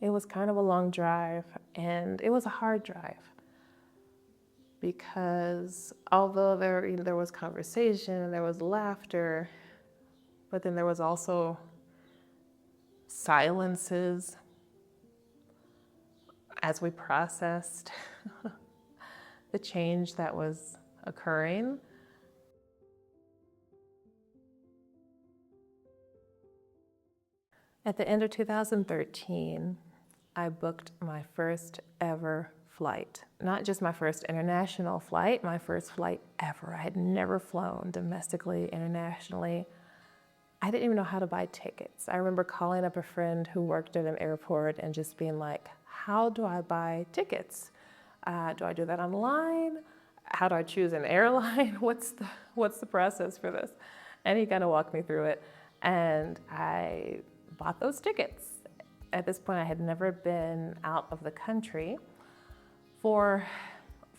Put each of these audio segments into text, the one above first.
It was kind of a long drive, and it was a hard drive because although there was conversation, there was laughter, but then there was also silences as we processed the change that was occurring. At the end of 2013, I booked my first ever flight. Not just my first international flight, my first flight ever. I had never flown domestically, internationally. I didn't even know how to buy tickets. I remember calling up a friend who worked at an airport and just being like, how do I buy tickets? Do I do that online? How do I choose an airline? What's the process for this? And he kind of walked me through it, and I bought those tickets. At this point, I had never been out of the country for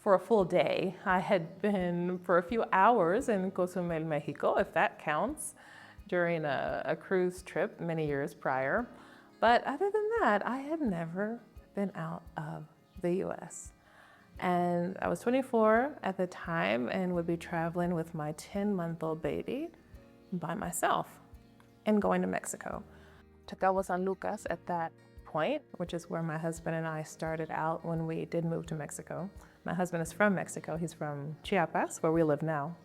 a full day. I had been for a few hours in Cozumel, Mexico, if that counts, during a cruise trip many years prior. But other than that, I had never been out of the US. And I was 24 at the time and would be traveling with my 10-month-old baby by myself and going to Mexico. To Cabo San Lucas at that point, which is where my husband and I started out when we did move to Mexico. My husband is from Mexico. He's from Chiapas, where we live now.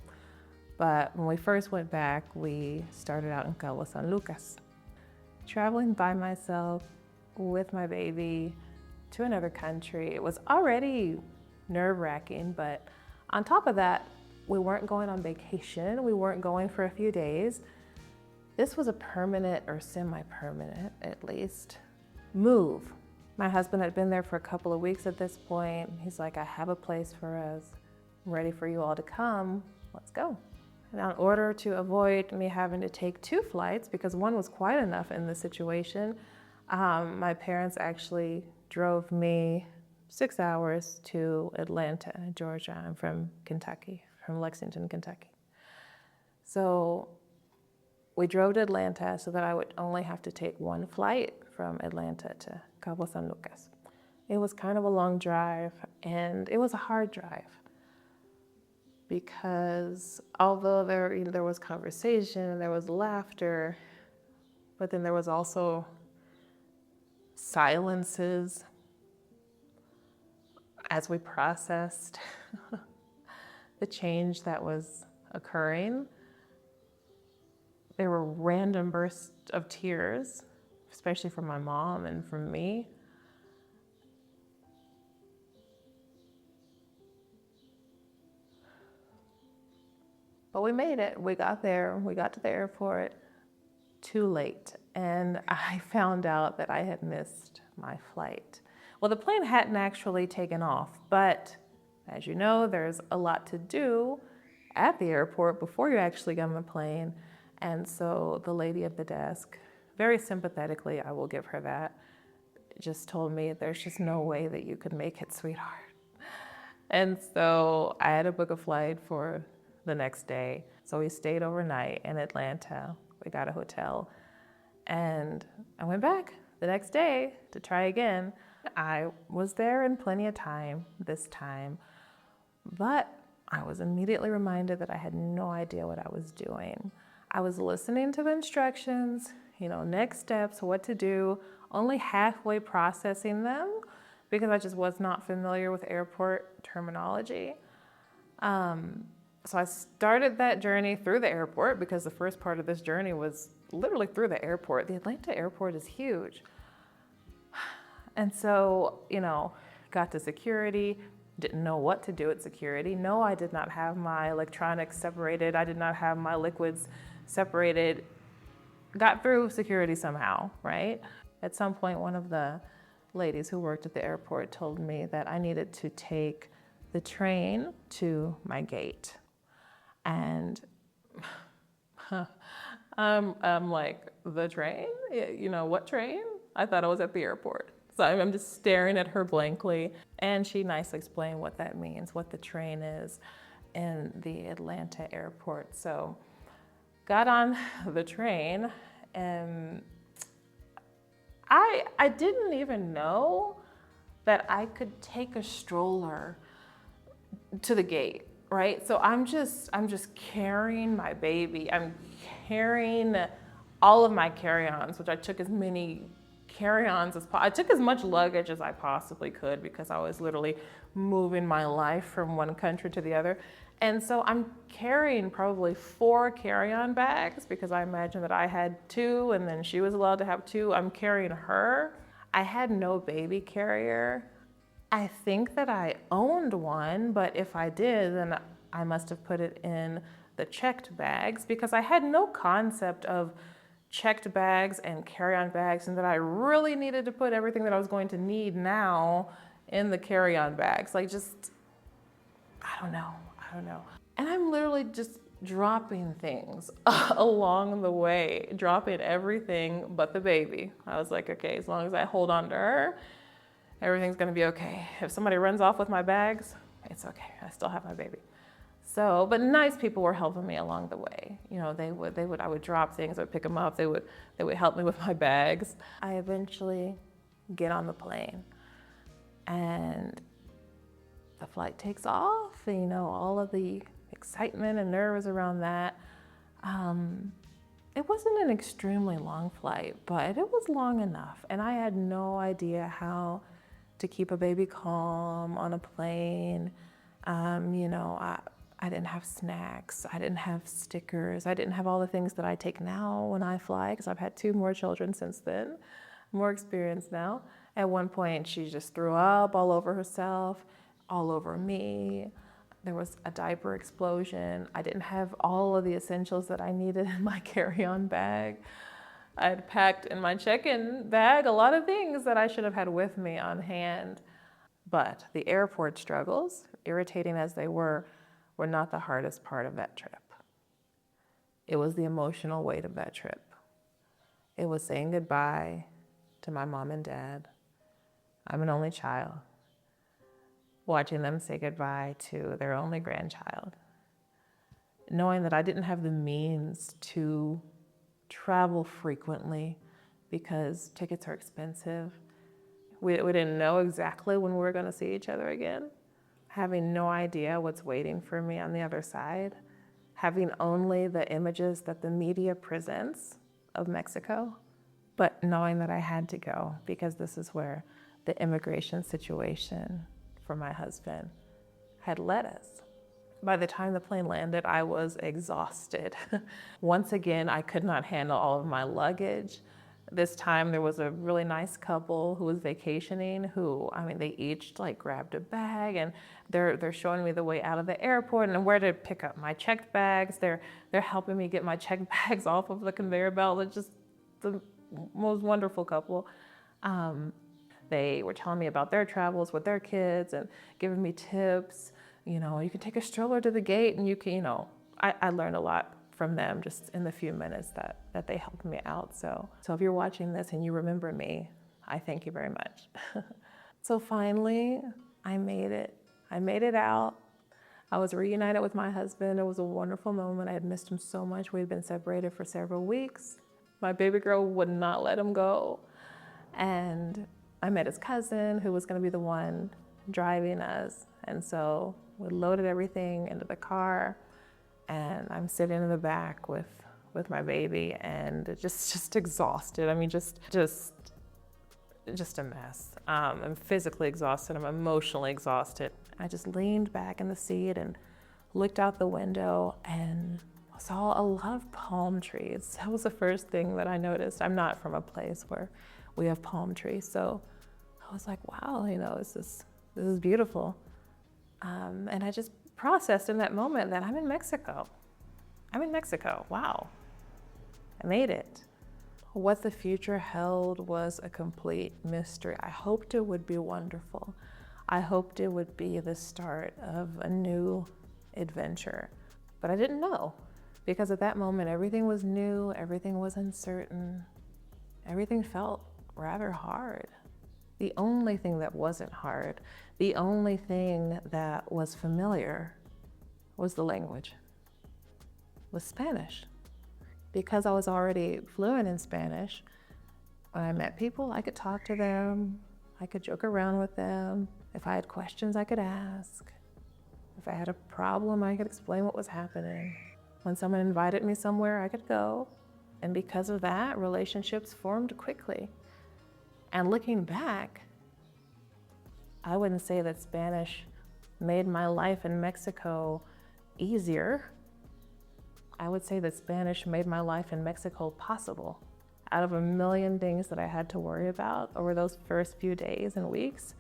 But when we first went back, we started out in Cabo San Lucas. Traveling by myself with my baby to another country, it was already nerve-wracking, but on top of that, we weren't going on vacation. We weren't going for a few days. This was a permanent or semi-permanent, at least, move. My husband had been there for a couple of weeks at this point. He's like, I have a place for us. I'm ready for you all to come. Let's go. And in order to avoid me having to take 2 flights, because one was quite enough in this situation, my parents actually drove me 6 hours to Atlanta, Georgia. I'm from Kentucky, from Lexington, Kentucky. So we drove to Atlanta so that I would only have to take 1 flight from Atlanta to Cabo San Lucas. It was kind of a long drive, and it was a hard drive because although there was conversation, there was laughter, but then there was also silences as we processed the change that was occurring. There were random bursts of tears, especially from my mom and from me. But we made it. We got there. We got to the airport too late. And I found out that I had missed my flight. Well, the plane hadn't actually taken off, but as you know, there's a lot to do at the airport before you actually get on the plane. And so the lady at the desk, very sympathetically, I will give her that, just told me there's just no way that you could make it, sweetheart. And so I had to book a flight for the next day. So we stayed overnight in Atlanta. We got a hotel, and I went back the next day to try again. I was there in plenty of time this time, but I was immediately reminded that I had no idea what I was doing. I was listening to the instructions, next steps, what to do, only halfway processing them because I just was not familiar with airport terminology. So I started that journey through the airport because the first part of this journey was literally through the airport. The Atlanta airport is huge. And so, got to security, didn't know what to do at security. No, I did not have my electronics separated. I did not have my liquids separated. Got through security somehow, right? At some point, one of the ladies who worked at the airport told me that I needed to take the train to my gate. And I'm like, the train? What train? I thought I was at the airport. So I'm just staring at her blankly. And she nicely explained what that means, what the train is in the Atlanta airport. So got on the train, and I didn't even know that I could take a stroller to the gate, right? So I'm just carrying my baby. I'm carrying all of my carry-ons, which I took as many carry-ons as possible. I took as much luggage as I possibly could because I was literally moving my life from one country to the other. And so I'm carrying probably 4 carry-on bags because I imagine that I had 2 and then she was allowed to have 2. I'm carrying her. I had no baby carrier. I think that I owned one, but if I did, then I must have put it in the checked bags because I had no concept of checked bags and carry-on bags, and that I really needed to put everything that I was going to need now in the carry-on bags. Like, just, I don't know. And I'm literally just dropping things along the way, dropping everything but the baby. I was like, okay, as long as I hold on to her, everything's gonna be okay. If somebody runs off with my bags, it's okay. I still have my baby. So, but nice people were helping me along the way. You know, I would drop things, I would pick them up, they would help me with my bags. I eventually get on the plane and the flight takes off, you know, all of the excitement and nerves around that. It wasn't an extremely long flight, but it was long enough. And I had no idea how to keep a baby calm on a plane. You know, I didn't have snacks, I didn't have stickers, I didn't have all the things that I take now when I fly, because I've had 2 more children since then, more experience now. At one point, she just threw up all over herself, all over me. There was a diaper explosion. I didn't have all of the essentials that I needed in my carry-on bag. I had packed in my check-in bag a lot of things that I should have had with me on hand. But the airport struggles, irritating as they were not the hardest part of that trip. It was the emotional weight of that trip. It was saying goodbye to my mom and dad. I'm an only child. Watching them say goodbye to their only grandchild. Knowing that I didn't have the means to travel frequently because tickets are expensive. We didn't know exactly when we were going to see each other again. Having no idea what's waiting for me on the other side. Having only the images that the media presents of Mexico, but knowing that I had to go because this is where the immigration situation for my husband had led us. By the time the plane landed, I was exhausted. Once again, I could not handle all of my luggage. This time there was a really nice couple who was vacationing who, I mean, they each like grabbed a bag and they're showing me the way out of the airport and where to pick up my checked bags. They're helping me get my checked bags off of the conveyor belt. It's just the most wonderful couple. They were telling me about their travels with their kids and giving me tips. You know, you can take a stroller to the gate and you can, you know, I learned a lot from them just in the few minutes that they helped me out. So if you're watching this and you remember me, I thank you very much. So finally, I made it. I made it out. I was reunited with my husband. It was a wonderful moment. I had missed him so much. We had been separated for several weeks. My baby girl would not let him go. And I met his cousin who was going to be the one driving us. And so we loaded everything into the car and I'm sitting in the back with my baby and just exhausted. I mean, just a mess. I'm physically exhausted. I'm emotionally exhausted. I just leaned back in the seat and looked out the window and saw a lot of palm trees. That was the first thing that I noticed. I'm not from a place where we have palm trees, so I was like, wow, you know, this is beautiful. And I just processed in that moment that I'm in Mexico. Wow, I made it. What the future held was a complete mystery. I hoped it would be wonderful. I hoped it would be the start of a new adventure, but I didn't know because at that moment, everything was new, everything was uncertain, everything felt rather hard. The only thing that wasn't hard, the only thing that was familiar was the language, was Spanish. Because I was already fluent in Spanish, When I met people, I could talk to them, I could joke around with them. If I had questions, I could ask. If I had a problem, I could explain what was happening. When someone invited me somewhere, I could go. And because of that, relationships formed quickly. And looking back, I wouldn't say that Spanish made my life in Mexico easier. I would say that Spanish made my life in Mexico possible. Out of a million things that I had to worry about over those first few days and weeks,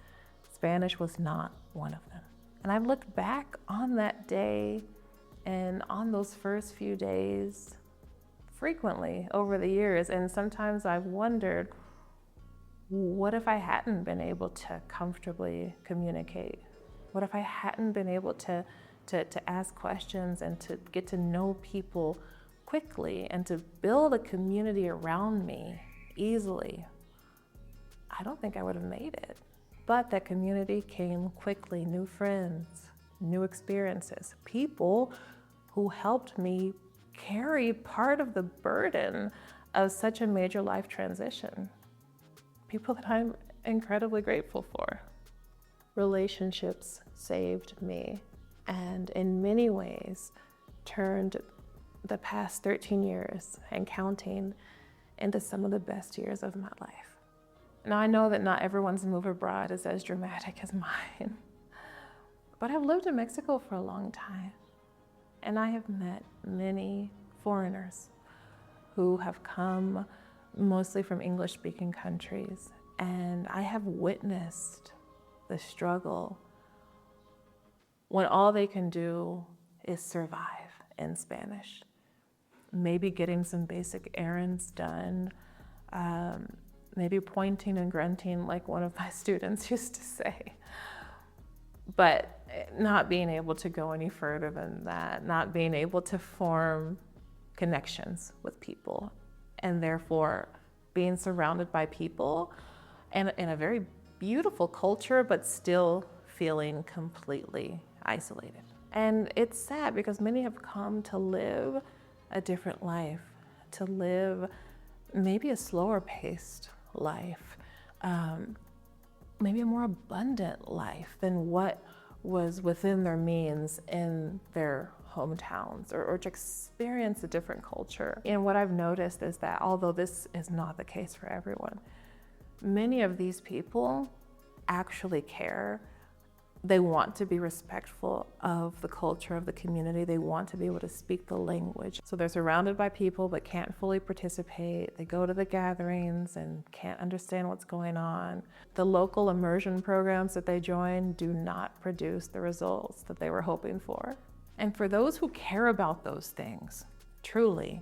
Spanish was not one of them. And I've looked back on that day and on those first few days frequently over the years, and sometimes I've wondered, what if I hadn't been able to comfortably communicate? What if I hadn't been able to ask questions and to get to know people quickly and to build a community around me easily? I don't think I would have made it. But that community came quickly, new friends, new experiences, people who helped me carry part of the burden of such a major life transition. People that I'm incredibly grateful for. Relationships saved me, and in many ways turned the past 13 years and counting into some of the best years of my life. Now, I know that not everyone's move abroad is as dramatic as mine, but I've lived in Mexico for a long time, and I have met many foreigners who have come mostly from English-speaking countries, and I have witnessed the struggle when all they can do is survive in Spanish. Maybe getting some basic errands done, maybe pointing and grunting like one of my students used to say, but not being able to go any further than that, not being able to form connections with people, and therefore being surrounded by people and in a very beautiful culture, but still feeling completely isolated. And it's sad because many have come to live a different life, to live maybe a slower paced life, maybe a more abundant life than what was within their means in their hometowns, or to experience a different culture. And what I've noticed is that although this is not the case for everyone, many of these people actually care. They want to be respectful of the culture of the community. They want to be able to speak the language. So they're surrounded by people but can't fully participate. They go to the gatherings and can't understand what's going on. The local immersion programs that they join do not produce the results that they were hoping for. And for those who care about those things, truly,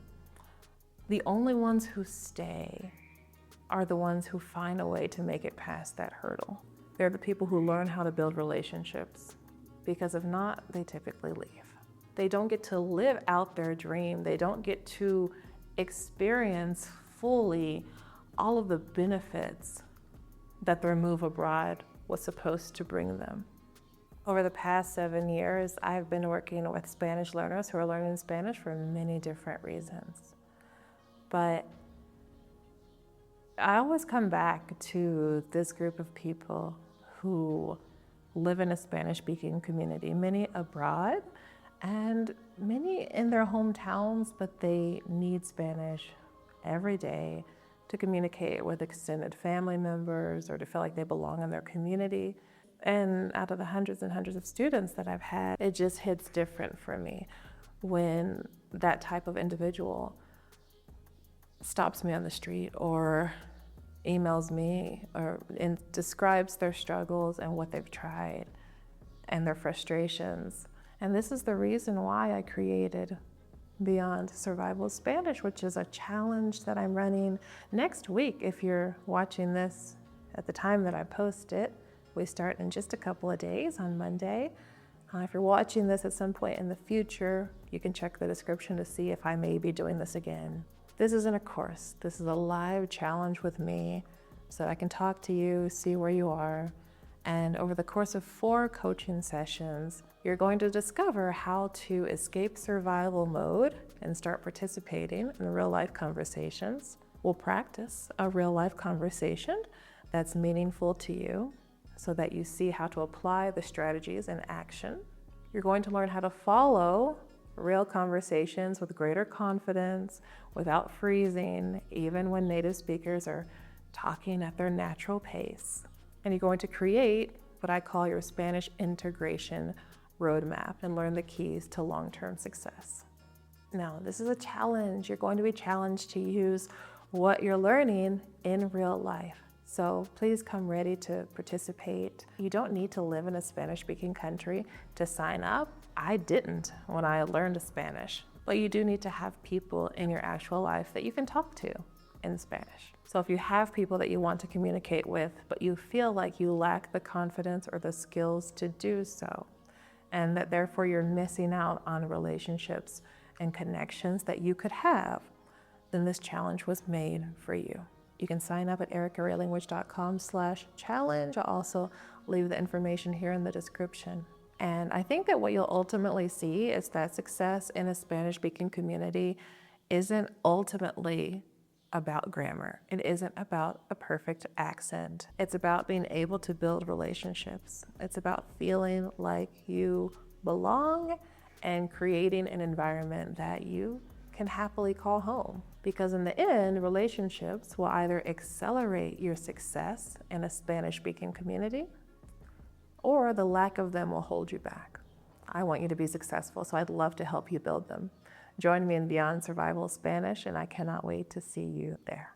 the only ones who stay are the ones who find a way to make it past that hurdle. They're the people who learn how to build relationships, because if not, they typically leave. They don't get to live out their dream. They don't get to experience fully all of the benefits that their move abroad was supposed to bring them. Over the past 7 years, I've been working with Spanish learners who are learning Spanish for many different reasons. But I always come back to this group of people who live in a Spanish-speaking community, many abroad and many in their hometowns, but they need Spanish every day to communicate with extended family members or to feel like they belong in their community. And out of the hundreds and hundreds of students that I've had, it just hits different for me when that type of individual stops me on the street or emails me and describes their struggles and what they've tried and their frustrations. And this is the reason why I created Beyond Survival Spanish, which is a challenge that I'm running next week. If you're watching this at the time that I post it, we start in just a couple of days on Monday. If you're watching this at some point in the future, you can check the description to see if I may be doing this again. This isn't a course. This is a live challenge with me so that I can talk to you, see where you are. And over the course of 4 coaching sessions, you're going to discover how to escape survival mode and start participating in real life conversations We'll practice a real life conversation that's meaningful to you so that you see how to apply the strategies in action. You're going to learn how to follow real conversations with greater confidence, without freezing, even when native speakers are talking at their natural pace. And you're going to create what I call your Spanish integration roadmap and learn the keys to long-term success. Now, this is a challenge. You're going to be challenged to use what you're learning in real life. So please come ready to participate. You don't need to live in a Spanish-speaking country to sign up. I didn't when I learned Spanish, but you do need to have people in your actual life that you can talk to in Spanish. So if you have people that you want to communicate with, but you feel like you lack the confidence or the skills to do so, and that therefore you're missing out on relationships and connections that you could have, then this challenge was made for you. You can sign up at ericaraylanguage.com/challenge. I'll also leave the information here in the description. And I think that what you'll ultimately see is that success in a Spanish-speaking community isn't ultimately about grammar. It isn't about a perfect accent. It's about being able to build relationships. It's about feeling like you belong and creating an environment that you can happily call home. Because in the end, relationships will either accelerate your success in a Spanish-speaking community, or the lack of them will hold you back. I want you to be successful, so I'd love to help you build them. Join me in Beyond Survival Spanish, and I cannot wait to see you there.